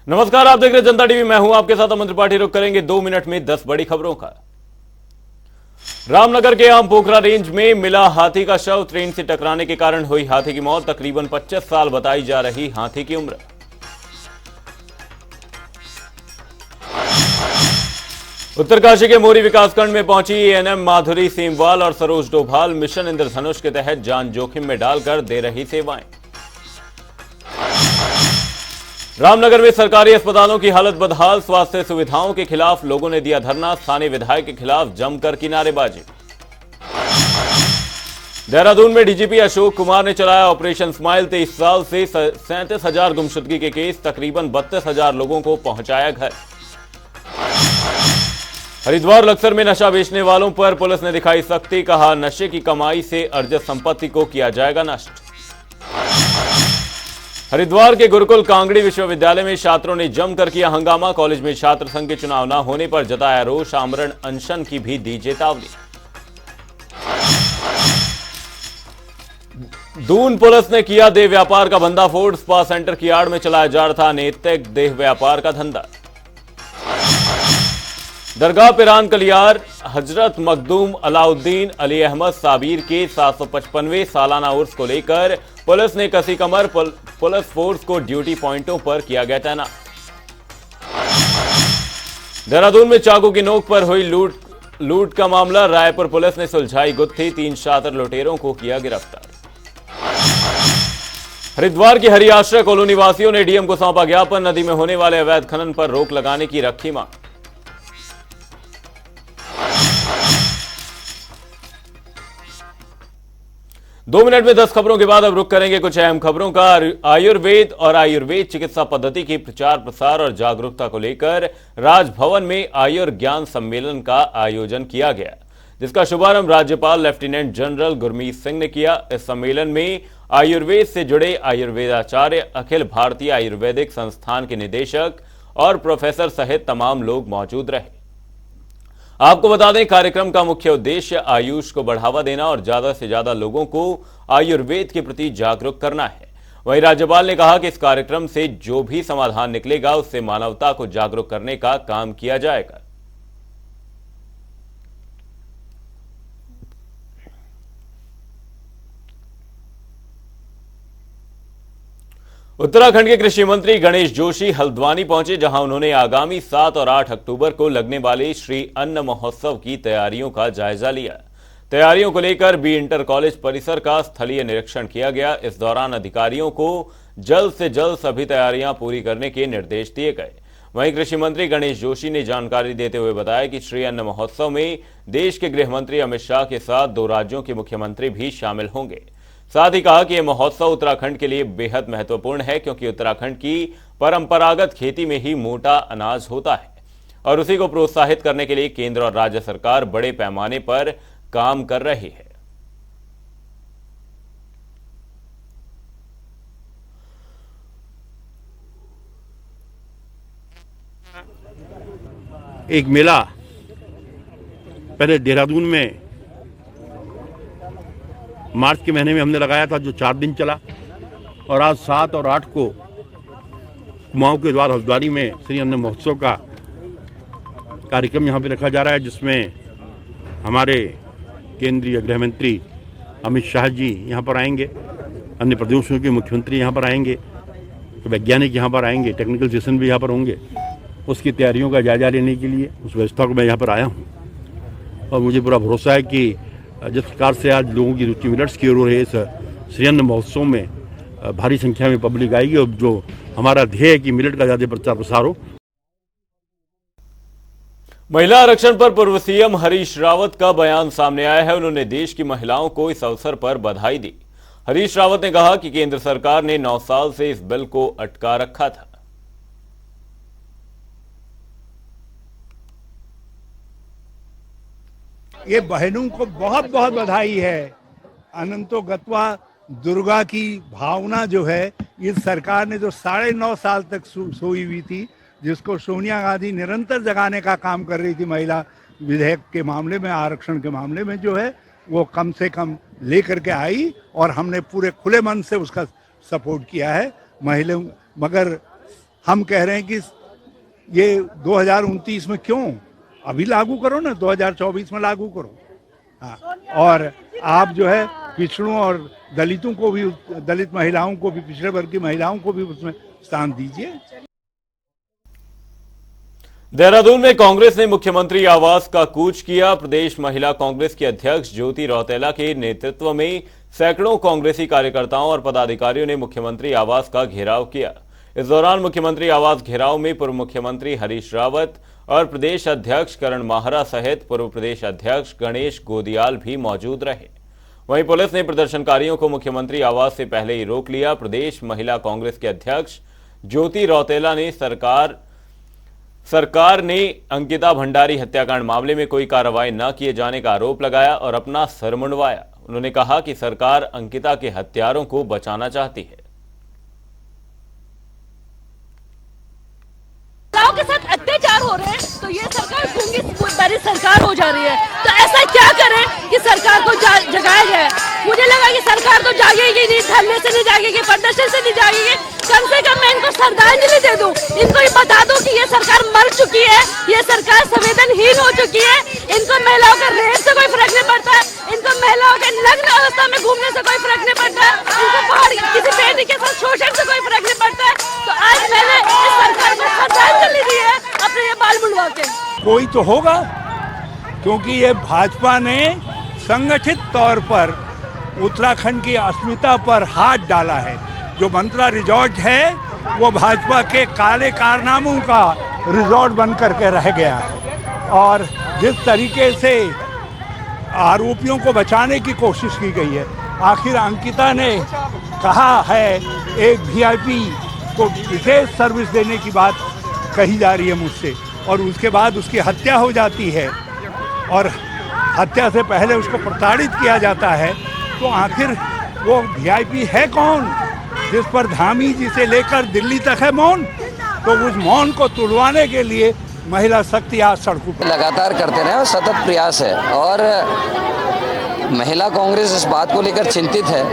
नमस्कार, आप देख रहे हैं जनता टीवी। मैं हूं आपके साथ अमन त्रिपाठी। रुक करेंगे 2 मिनट में 10 बड़ी खबरों का। रामनगर के आम पोखरा रेंज में मिला हाथी का शव। ट्रेन से टकराने के कारण हुई हाथी की मौत। तकरीबन 25 साल बताई जा रही हाथी की उम्र। उत्तरकाशी के मोरी विकासखंड में पहुंची एएनएम माधुरी सीमवाल और सरोज डोभाल मिशन इंद्रधनुष के तहत जान जोखिम में डालकर दे रही सेवाएं। रामनगर में सरकारी अस्पतालों की हालत बदहाल। स्वास्थ्य सुविधाओं के खिलाफ लोगों ने दिया धरना। स्थानीय विधायक के खिलाफ जमकर की नारेबाजी। देहरादून में डीजीपी अशोक कुमार ने चलाया ऑपरेशन स्माइल। 23 साल से 37,000 गुमशुदगी के केस। तकरीबन 32,000 लोगों को पहुंचाया घर। हरिद्वार लक्सर में नशा बेचने वालों पर पुलिस ने दिखाई सख्ती। कहा, नशे की कमाई से अर्जित संपत्ति को किया जाएगा नष्ट। हरिद्वार के गुरुकुल कांगड़ी विश्वविद्यालय में छात्रों ने जमकर किया हंगामा। कॉलेज में छात्र संघ के चुनाव न होने पर जताया रोष। आमरण अनशन की भी दी चेतावनी। दून पुलिस ने किया देह व्यापार का भंडाफोड़। स्पा सेंटर की आड़ में चलाया जा रहा था अनैतिक देह व्यापार का धंधा। दरगाह पिरान कलियार हजरत मखदूम अलाउद्दीन अली अहमद साबिर के 755वें सालाना उर्स को लेकर पुलिस ने कसी कमर। पुलिस फोर्स को ड्यूटी पॉइंटों पर किया गया तैनात। देहरादून में चाकू की नोक पर हुई लूट का मामला। रायपुर पुलिस ने सुलझाई गुत्थी। 3 शातिर लुटेरों को किया गिरफ्तार। हरिद्वार की हरि आश्रय कॉलोनी वासियों ने डीएम को सौंपा ज्ञापन। नदी में होने वाले अवैध खनन पर रोक लगाने की रखी मांग। 2 मिनट में 10 खबरों के बाद अब रुक करेंगे कुछ अहम खबरों का। आयुर्वेद और आयुर्वेद चिकित्सा पद्धति की प्रचार प्रसार और जागरूकता को लेकर राजभवन में आयुर ज्ञान सम्मेलन का आयोजन किया गया, जिसका शुभारंभ राज्यपाल लेफ्टिनेंट जनरल गुरमीत सिंह ने किया। इस सम्मेलन में आयुर्वेद से जुड़े आयुर्वेदाचार्य, अखिल भारतीय आयुर्वेदिक संस्थान के निदेशक और प्रोफेसर सहित तमाम लोग मौजूद रहे। आपको बता दें, कार्यक्रम का मुख्य उद्देश्य आयुष को बढ़ावा देना और ज्यादा से ज्यादा लोगों को आयुर्वेद के प्रति जागरूक करना है। वहीं राज्यपाल ने कहा कि इस कार्यक्रम से जो भी समाधान निकलेगा उससे मानवता को जागरूक करने का काम किया जाएगा। उत्तराखंड के कृषि मंत्री गणेश जोशी हल्द्वानी पहुंचे, जहां उन्होंने आगामी 7 और 8 अक्टूबर को लगने वाले श्री अन्न महोत्सव की तैयारियों का जायजा लिया। तैयारियों को लेकर बी इंटर कॉलेज परिसर का स्थलीय निरीक्षण किया गया। इस दौरान अधिकारियों को जल्द से जल्द सभी तैयारियां पूरी करने के निर्देश दिए गए। वहीं कृषि मंत्री गणेश जोशी ने जानकारी देते हुए बताया कि श्री अन्न महोत्सव में देश के गृह मंत्री अमित शाह के साथ 2 राज्यों के मुख्यमंत्री भी शामिल होंगे। साथ ही कहा कि यह महोत्सव उत्तराखंड के लिए बेहद महत्वपूर्ण है, क्योंकि उत्तराखंड की परंपरागत खेती में ही मोटा अनाज होता है और उसी को प्रोत्साहित करने के लिए केंद्र और राज्य सरकार बड़े पैमाने पर काम कर रही है। एक मेला पहले देहरादून में मार्च के महीने में हमने लगाया था, जो 4 दिन चला, और आज 7 और 8 को कुमाऊं के द्वार हल्द्वानी में श्री अन्न महोत्सव का कार्यक्रम यहाँ पे रखा जा रहा है, जिसमें हमारे केंद्रीय गृह मंत्री अमित शाह जी यहाँ पर आएंगे, अन्य प्रदेशों के मुख्यमंत्री यहाँ पर आएंगे, वैज्ञानिक यहाँ पर आएंगे, टेक्निकल सेशन भी यहाँ पर होंगे। उसकी तैयारियों का जायजा लेने के लिए उस व्यवस्था को मैं यहाँ पर आया हूँ और मुझे पूरा भरोसा है कि जिस प्रकार से आज लोगों की रुचि मिलेट्स की ओर है, इस श्री अन्न महोत्सव में भारी संख्या में पब्लिक आएगी और जो हमारा ध्येय है कि मिलेट का ज्यादा प्रचार प्रसार हो। महिला आरक्षण पर पूर्व सीएम हरीश रावत का बयान सामने आया है। उन्होंने देश की महिलाओं को इस अवसर पर बधाई दी। हरीश रावत ने कहा कि केंद्र सरकार ने 9 साल से इस बिल को अटका रखा था। ये बहनों को बहुत बहुत बधाई है। अनंतो गत्वा दुर्गा की भावना जो है, इस सरकार ने जो 9.5 साल तक सोई हुई थी, जिसको सोनिया गांधी निरंतर जगाने का काम कर रही थी महिला विधेयक के मामले में, आरक्षण के मामले में, जो है वो कम से कम लेकर के आई और हमने पूरे खुले मन से उसका सपोर्ट किया है। महिलाओं, मगर हम कह रहे हैं कि ये 2029 में क्यों, अभी लागू करो ना, 2024 में लागू करो। हाँ, और आप जो है पिछड़ों और दलितों को भी, दलित महिलाओं को भी, पिछड़े वर्ग की महिलाओं को भी उसमें स्थान दीजिए। देहरादून में कांग्रेस ने मुख्यमंत्री आवास का कूच किया। प्रदेश महिला कांग्रेस की अध्यक्ष ज्योति रौतेला के नेतृत्व में सैकड़ों कांग्रेसी कार्यकर्ताओं और पदाधिकारियों ने मुख्यमंत्री आवास का घेराव किया। इस दौरान मुख्यमंत्री आवास घेराव में पूर्व मुख्यमंत्री हरीश रावत और प्रदेश अध्यक्ष करण माहरा सहित पूर्व प्रदेश अध्यक्ष गणेश गोदियाल भी मौजूद रहे। वहीं पुलिस ने प्रदर्शनकारियों को मुख्यमंत्री आवास से पहले ही रोक लिया। प्रदेश महिला कांग्रेस के अध्यक्ष ज्योति रौतेला ने सरकार ने अंकिता भंडारी हत्याकांड मामले में कोई कार्रवाई न किए जाने का आरोप लगाया और अपना सर मुंडवाया। उन्होंने कहा कि सरकार अंकिता के हत्यारों को बचाना चाहती है। महिलाओं के साथ अत्याचार हो रहे हैं तो ये सरकार गूंगी बहरी सरकार हो जा रही है। तो ऐसा क्या करें कि सरकार को जगाया जाए। मुझे लगा कि सरकार तो जागेगी नहीं, धरने से नहीं जागेगी, प्रदर्शन से नहीं जागेगी। कम से कम मैं इनको श्रद्धांजलि दे दूं, इनको ये बता दूं कि ये सरकार मर चुकी है, ये सरकार संवेदनहीन हो चुकी है। इनको महिलाओं का रेप से कोई फर्क नहीं पड़ता है, इनको महिलाओं के नग्न अवस्था में घूमने से कोई फर्क नहीं पड़ता है, इनको बाहर किसी बेटी के साथ शोषण से कोई फर्क नहीं पड़ता है। तो आज मैंने इस सरकार को श्रद्धांजलि दी है अपने ये बाल मुंडवा के। कोई तो होगा, क्योंकि ये भाजपा ने संगठित तौर पर उत्तराखंड की अस्मिता पर हाथ डाला है। जो मंत्रा रिजॉर्ट है वो भाजपा के काले कारनामों का रिजॉर्ट बन करके रह गया है और जिस तरीके से आरोपियों को बचाने की कोशिश की गई है। आखिर अंकिता ने कहा है, एक वीआईपी को विशेष सर्विस देने की बात कही जा रही है मुझसे, और उसके बाद उसकी हत्या हो जाती है और हत्या से पहले उसको प्रताड़ित किया जाता है। तो आखिर वो वीआईपी है कौन, जिस पर धामी जी से लेकर दिल्ली तक है मौन। तो उस मौन को तुड़वाने के लिए महिला शक्ति आज सड़कों पर लगातार करते रहे और सतत प्रयास है। और महिला कांग्रेस इस बात को लेकर चिंतित है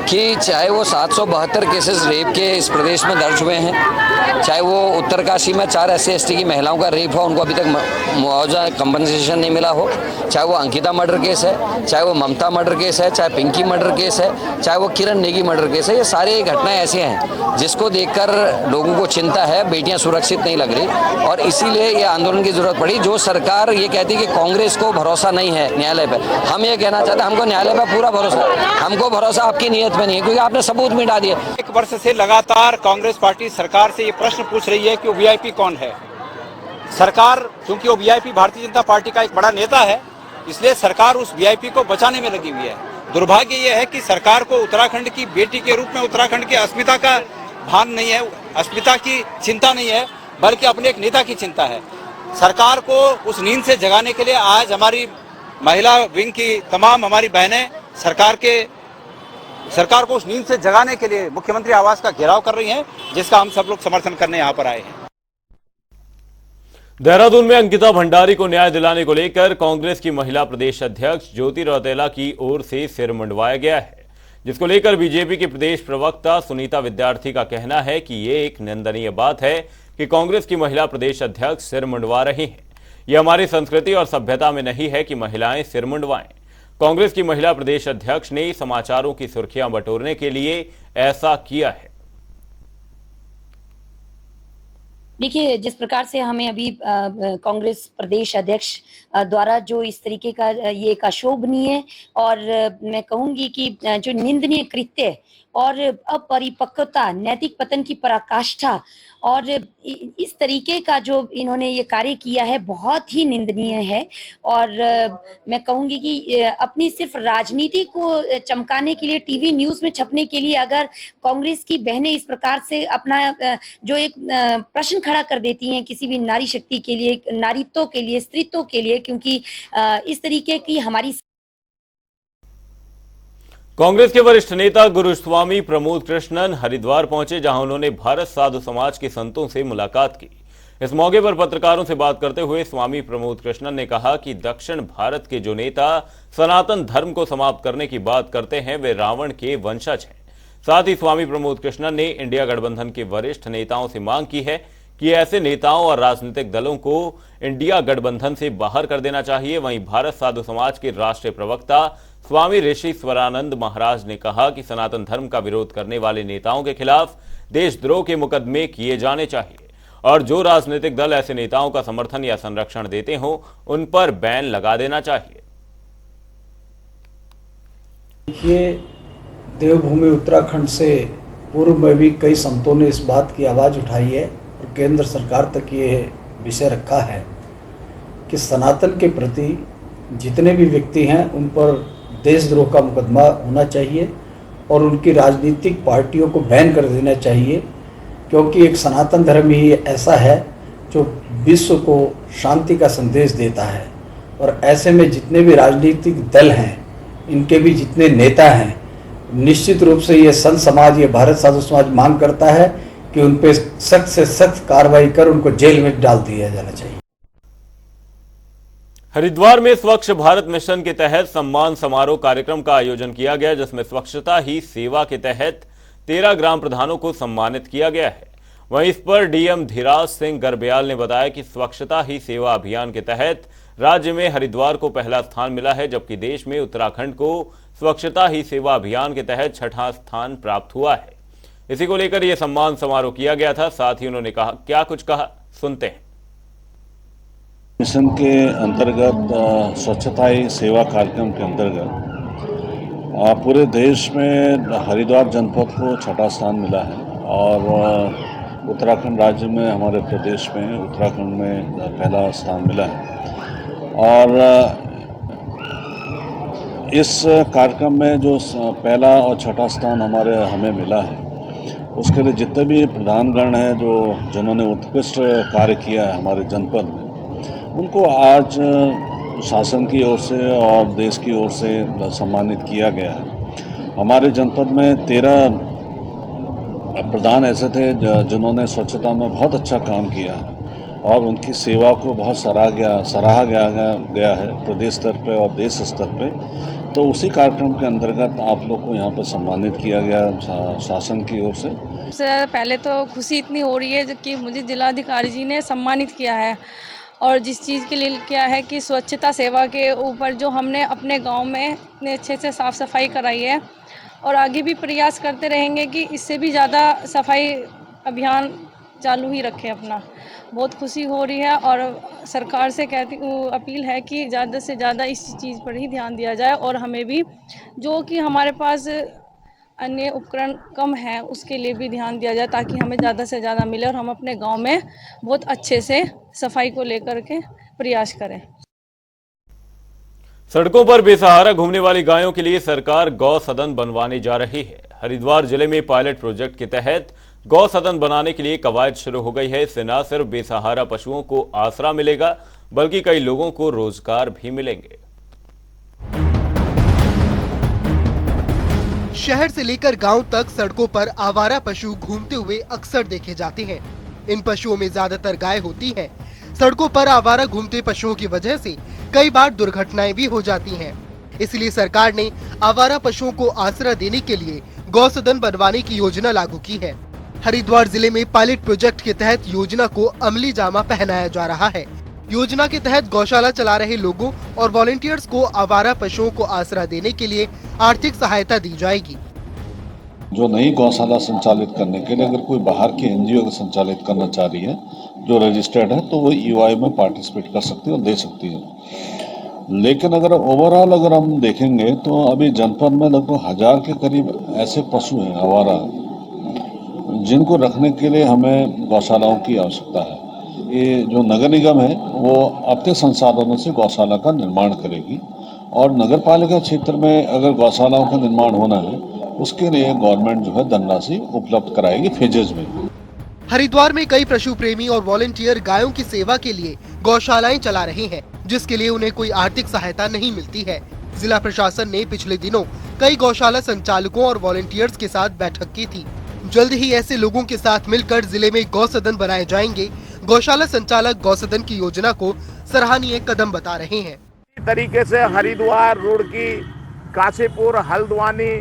कि चाहे वो 772 केसेस रेप के इस प्रदेश में दर्ज हुए हैं, चाहे वो उत्तरकाशी में 4 SC/ST की महिलाओं का रेप हो, उनको अभी तक मुआवजा कंपनसेशन नहीं मिला हो, चाहे वो अंकिता मर्डर केस है, चाहे वो ममता मर्डर केस है, चाहे पिंकी मर्डर केस है, चाहे वो किरण नेगी मर्डर केस है। ये सारी घटनाएं ऐसी हैं जिसको देखकर लोगों को चिंता है, बेटियां सुरक्षित नहीं लग रही और इसीलिए ये आंदोलन की जरूरत पड़ी। जो सरकार ये कहती है कि कांग्रेस को भरोसा नहीं है न्यायालय पर, हम ये कहना चाहते हैं हमको न्यायालय पर पूरा भरोसा है। हमको भरोसा आपकी नीयत में नहीं है, क्योंकि आपने सबूत मिटा दिए। 1 वर्ष से लगातार कांग्रेस पार्टी सरकार से ये प्रश्न पूछ रही है कि वो वीआईपी कौन है। सरकार, क्योंकि वो वीआईपी भारतीय जनता पार्टी का एक बड़ा नेता है, इसलिए सरकार उस वीआईपी को बचाने में लगी हुई है। दुर्भाग्य ये है कि सरकार को उत्तराखंड की बेटी के रूप में उत्तराखंड की अस्मिता का भान नहीं है, अस्मिता की चिंता नहीं है, बल्कि अपने एक नेता की चिंता है। सरकार को उस नींद से जगाने के लिए आज हमारी महिला विंग की तमाम हमारी बहनें सरकार को उस नींद से जगाने के लिए मुख्यमंत्री आवास का घेराव कर रही हैं, जिसका हम सब लोग समर्थन करने यहां पर आए हैं। देहरादून में अंकिता भंडारी को न्याय दिलाने को लेकर कांग्रेस की महिला प्रदेश अध्यक्ष ज्योति रौतेला की ओर से सिर मुंडवाया गया है, जिसको लेकर बीजेपी के प्रदेश प्रवक्ता सुनीता विद्यार्थी का कहना है कि ये एक निंदनीय बात है कि कांग्रेस की महिला प्रदेश अध्यक्ष सिर मुंडवा रही हैं। यह हमारी संस्कृति और सभ्यता में नहीं है कि महिलाएं सिर मुंडवाएं। कांग्रेस की महिला प्रदेश अध्यक्ष ने समाचारों की सुर्खियां बटोरने के लिए ऐसा किया है। देखिए, जिस प्रकार से हमें अभी कांग्रेस प्रदेश अध्यक्ष द्वारा जो इस तरीके का ये एक अशोभनीय और मैं कहूंगी कि जो निंदनीय कृत्य और अपरिपक्वता, नैतिक पतन की पराकाष्ठा और इस तरीके का जो इन्होंने ये कार्य किया है बहुत ही निंदनीय है। और मैं कहूंगी कि अपनी सिर्फ राजनीति को चमकाने के लिए, टीवी न्यूज में छपने के लिए अगर कांग्रेस की बहनें इस प्रकार से अपना जो एक प्रश्न खड़ा कर देती हैं किसी भी नारी शक्ति के लिए, नारीत्व के लिए, स्त्रीत्व के लिए, क्योंकि इस तरीके की हमारी कांग्रेस के वरिष्ठ नेता गुरुस्वामी प्रमोद कृष्णन हरिद्वार पहुंचे, जहां उन्होंने भारत साधु समाज के संतों से मुलाकात की। इस मौके पर पत्रकारों से बात करते हुए स्वामी प्रमोद कृष्णन ने कहा कि दक्षिण भारत के जो नेता सनातन धर्म को समाप्त करने की बात करते हैं वे रावण के वंशज हैं। साथ ही स्वामी प्रमोद कृष्णन ने इंडिया गठबंधन के वरिष्ठ नेताओं से मांग की है कि ऐसे नेताओं और राजनीतिक दलों को इंडिया गठबंधन से बाहर कर देना चाहिए। वहीं भारत साधु समाज के राष्ट्रीय प्रवक्ता स्वामी ऋषिश्वरानंद महाराज ने कहा कि सनातन धर्म का विरोध करने वाले नेताओं के खिलाफ देशद्रोह के मुकदमे किए जाने चाहिए और जो राजनीतिक दल ऐसे नेताओं का समर्थन या संरक्षण देते हों उन पर बैन लगा देना चाहिए। देखिए, देवभूमि उत्तराखंड से पूर्व में भी कई संतों ने इस बात की आवाज़ उठाई है और केंद्र सरकार तक ये विषय रखा है कि सनातन के प्रति जितने भी व्यक्ति हैं उन पर देशद्रोह का मुकदमा होना चाहिए और उनकी राजनीतिक पार्टियों को बैन कर देना चाहिए, क्योंकि एक सनातन धर्म ही ऐसा है जो विश्व को शांति का संदेश देता है। और ऐसे में जितने भी राजनीतिक दल हैं, इनके भी जितने नेता हैं, निश्चित रूप से ये संत समाज, ये भारत साधु समाज मांग करता है कि उन पे सख्त से सख्त कार्रवाई कर उनको जेल में डाल दिया जाना चाहिए। हरिद्वार में स्वच्छ भारत मिशन के तहत सम्मान समारोह कार्यक्रम का आयोजन किया गया, जिसमें स्वच्छता ही सेवा के तहत 13 ग्राम प्रधानों को सम्मानित किया गया है। वहीं इस पर डीएम धीराज सिंह गर्ब्याल ने बताया कि स्वच्छता ही सेवा अभियान के तहत राज्य में हरिद्वार को पहला स्थान मिला है, जबकि देश में उत्तराखंड को स्वच्छता ही सेवा अभियान के तहत 6वां स्थान प्राप्त हुआ है। इसी को लेकर यह सम्मान समारोह किया गया था। साथ ही उन्होंने कहा, क्या कुछ कहा, सुनते हैं। मिशन के अंतर्गत स्वच्छता ही सेवा कार्यक्रम के अंतर्गत पूरे देश में हरिद्वार जनपद को 6वां स्थान मिला है और उत्तराखंड राज्य में, हमारे प्रदेश में उत्तराखंड में पहला स्थान मिला है। और इस कार्यक्रम में जो पहला और 6वां स्थान हमें मिला है, उसके लिए जितने भी प्रधानगण हैं जिन्होंने उत्कृष्ट कार्य किया है हमारे जनपद में, उनको आज शासन की ओर से और देश की ओर से सम्मानित किया गया है। हमारे जनपद में 13 प्रधान ऐसे थे जिन्होंने स्वच्छता में बहुत अच्छा काम किया है और उनकी सेवा को बहुत सराहा गया है प्रदेश स्तर पे और देश स्तर पे। तो उसी कार्यक्रम के अंतर्गत आप लोग को यहाँ पर सम्मानित किया गया शासन की ओर से। सबसे ज़्यादा पहले तो खुशी इतनी हो रही है कि मुझे जिलाधिकारी जी ने सम्मानित किया है और जिस चीज़ के लिए किया है कि स्वच्छता सेवा के ऊपर जो हमने अपने गांव में इतने अच्छे से साफ़ सफाई कराई है और आगे भी प्रयास करते रहेंगे कि इससे भी ज़्यादा सफाई अभियान चालू ही रखें अपना। बहुत खुशी हो रही है और सरकार से अपील है कि ज़्यादा से ज़्यादा इस चीज़ पर ही ध्यान दिया जाए और हमें भी जो कि हमारे पास अन्य उपकरण कम है उसके लिए भी ध्यान दिया जाए ताकि हमें ज़्यादा से ज़्यादा मिले और हम अपने गांव में बहुत अच्छे से सफाई को लेकर के प्रयास करें। सड़कों पर बेसहारा घूमने वाली गायों के लिए सरकार गौ सदन बनवाने जा रही है। हरिद्वार जिले में पायलट प्रोजेक्ट के तहत गौ सदन बनाने के लिए कवायद शुरू हो गई है। इससे न सिर्फ बेसहारा पशुओं को आसरा मिलेगा बल्कि कई लोगों को रोजगार भी मिलेंगे। शहर से लेकर गांव तक सड़कों पर आवारा पशु घूमते हुए अक्सर देखे जाते हैं। इन पशुओं में ज्यादातर गाय होती हैं। सड़कों पर आवारा घूमते पशुओं की वजह से कई बार दुर्घटनाएं भी हो जाती हैं। इसलिए सरकार ने आवारा पशुओं को आसरा देने के लिए गौ सदन बनवाने की योजना लागू की है। हरिद्वार जिले में पायलट प्रोजेक्ट के तहत योजना को अमली जामा पहनाया जा रहा है। योजना के तहत गौशाला चला रहे लोगों और वॉलंटियर्स को आवारा पशुओं को आसरा देने के लिए आर्थिक सहायता दी जाएगी। जो नई गौशाला संचालित करने के लिए अगर कोई बाहर की एनजीओ संचालित करना चाह रही है जो रजिस्टर्ड है, तो वो ईओआई में पार्टिसिपेट कर सकती है और दे सकती है। लेकिन अगर ओवरऑल अगर हम देखेंगे तो अभी जनपद में लगभग 1000 के करीब ऐसे पशु हैं आवारा, जिनको रखने के लिए हमें गौशालाओं की आवश्यकता है। ये जो नगर निगम है वो अपने संसाधनों से गौशाला का निर्माण करेगी और नगर पालिका क्षेत्र में अगर गौशालाओं का निर्माण होना है उसके लिए गवर्नमेंट जो है धनराशि उपलब्ध कराएगी फेजेज में। हरिद्वार में कई पशु प्रेमी और वॉलंटियर गायों की सेवा के लिए गौशालाएं चला रहे हैं, जिसके लिए उन्हें कोई आर्थिक सहायता नहीं मिलती है। जिला प्रशासन ने पिछले दिनों कई गौशाला संचालकों और वॉलंटियर्स के साथ बैठक की थी। जल्द ही ऐसे लोगों के साथ मिलकर जिले में गौ सदन बनाए जाएंगे। गौशाला संचालक गौ सदन की योजना को सराहनीय कदम बता रहे हैं। इस तरीके से हरिद्वार, रुड़की, काशीपुर, हल्द्वानी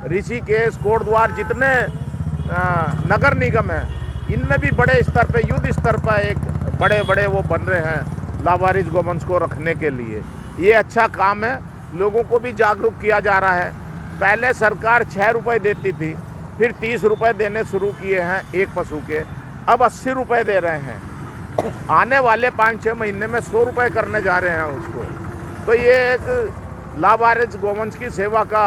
ऋषिकेश, कोटद्वार, जितने नगर निगम हैं, इनमें भी बड़े स्तर पे, युद्ध स्तर पर एक बड़े बड़े वो बन रहे हैं लावारिस गौवंश को रखने के लिए। ये अच्छा काम है, लोगों को भी जागरूक किया जा रहा है। पहले सरकार 6 रुपए देती थी, फिर 30 रुपए देने शुरू किए हैं एक पशु के, अब 80 रुपए दे रहे हैं। आने वाले 5-6 महीने में 100 रुपए करने जा रहे हैं उसको। तो ये एक लावारिस गौवंश की सेवा का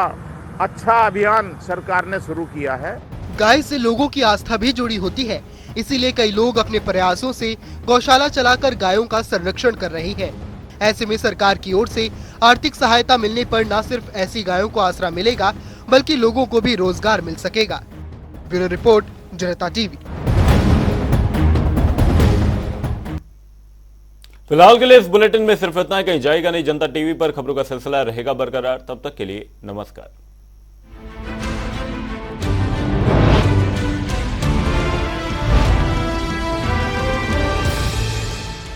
अच्छा अभियान सरकार ने शुरू किया है। गाय से लोगों की आस्था भी जुड़ी होती है, इसीलिए कई लोग अपने प्रयासों से गौशाला चलाकर गायों का संरक्षण कर रही है। ऐसे में सरकार की ओर से आर्थिक सहायता मिलने पर न सिर्फ ऐसी गायों को आसरा मिलेगा, बल्कि लोगों को भी रोजगार मिल सकेगा। ब्यूरो रिपोर्ट, जनता टीवी। फिलहाल के लिए इस बुलेटिन में सिर्फ इतना ही, कहीं जाएगा नहीं। जनता टीवी पर खबरों का सिलसिला रहेगा बरकरार। तब तक के लिए नमस्कार।